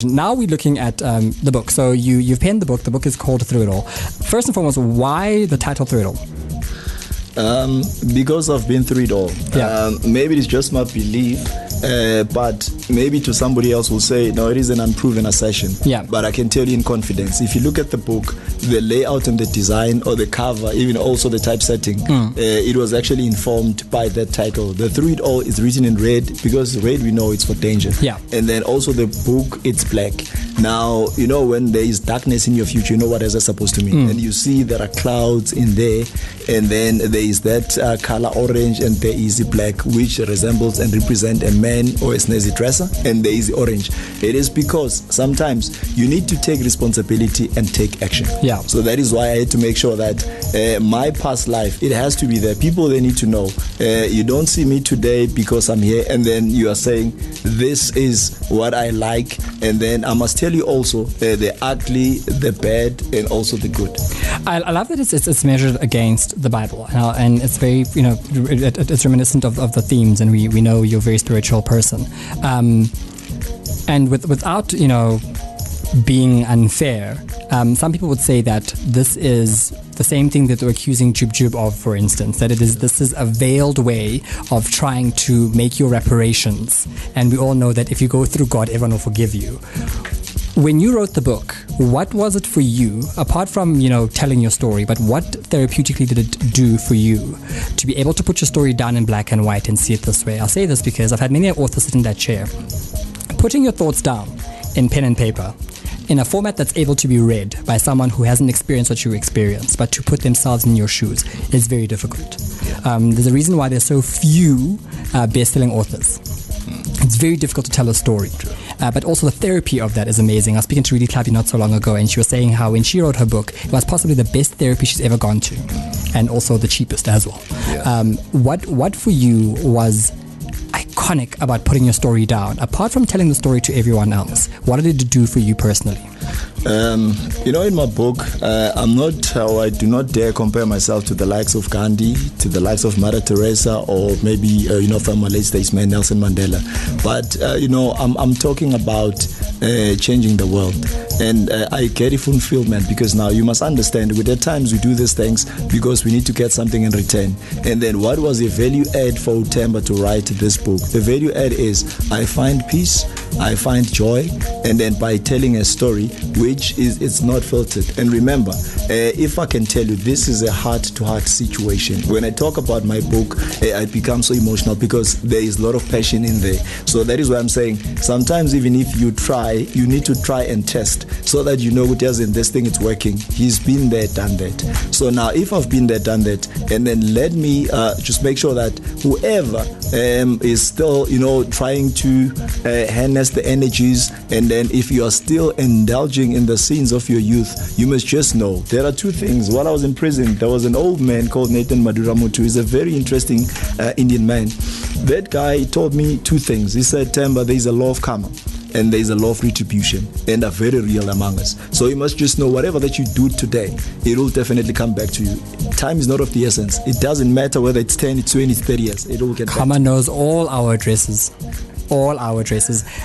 Now we're looking at the book. So you've penned the book. The book is called Through It All. First and foremost, why the title Through It All? Because I've been through it all. Maybe it's just my belief, but maybe to somebody else will say, no, it is an unproven assertion. But I can tell you in confidence, if you look at the book, the layout and the design or the cover, even also the typesetting, it was actually informed by that title. The Through It All is written in red because red, we know it's for danger. And then also the book, it's black. Now, you know, when there is darkness in your future, you know what is that supposed to mean? And you see there are clouds in there, and then there is that color orange, and there is the black, which resembles and represent a man or a snazzy dresser, and there is the orange. It is because sometimes you need to take responsibility and take action. So that is why I had to make sure that my past life, it has to be there. People, they need to know. You don't see me today because I'm here, and then you are saying, this is what I like, and then I must tell you also the ugly, the bad, and also the good. I love that it's measured against the Bible, and it's very, you know, it's reminiscent of the themes, and we know you're a very spiritual person, and without, you know, being unfair, some people would say that this is the same thing that they're accusing Jub Jub of, for instance, that this is a veiled way of trying to make your reparations, and we all know that if you go through God, everyone will forgive you. When you wrote the book, what was it for you, apart from, you know, telling your story, but what therapeutically did it do for you to be able to put your story down in black and white and see it this way? I'll say this because I've had many authors sit in that chair. Putting your thoughts down in pen and paper in a format that's able to be read by someone who hasn't experienced what you experienced, but to put themselves in your shoes is very difficult. There's a reason why there's so few best-selling authors. It's very difficult to tell a story. But also the therapy of that is amazing. I was speaking to Rudy Clappy not so long ago, and she was saying how when she wrote her book, it was possibly the best therapy she's ever gone to, and also the cheapest as well. What for you was iconic about putting your story down, apart from telling the story to everyone else? What did it do for you personally? You know, in my book, I do not dare compare myself to the likes of Gandhi, to the likes of Mother Teresa, or maybe, you know, from a late statesman, Nelson Mandela. But, you know, I'm talking about changing the world. And I get it fulfillment, because now you must understand, with the times we do these things because we need to get something in return. And then what was the value add for Themba to write this book? The value add is I find peace, I find joy, and then by telling a story which is, it's not filtered. And remember, if I can tell you, this is a heart-to-heart situation. When I talk about my book, I become so emotional because there is a lot of passion in there. So that is why I'm saying sometimes even if you try, you need to try and test so that you know what does in this thing, it's working. He's been there, done that. So now if I've been there, done that, and then let me just make sure that whoever is still, you know, trying to harness the energies, and then if you are still indulging in the sins of your youth, you must just know there are two things. While I was in prison, there was an old man called Nathan Maduramutu. He's a very interesting Indian man. That guy told me two things. He said, Themba, there is a law of karma and there is a law of retribution, and are very real among us. So you must just know whatever that you do today, it will definitely come back to you. Time is not of the essence. It doesn't matter whether it's 10, it's 20, it's 30 years. It will get back. Karma knows all our addresses. All our addresses.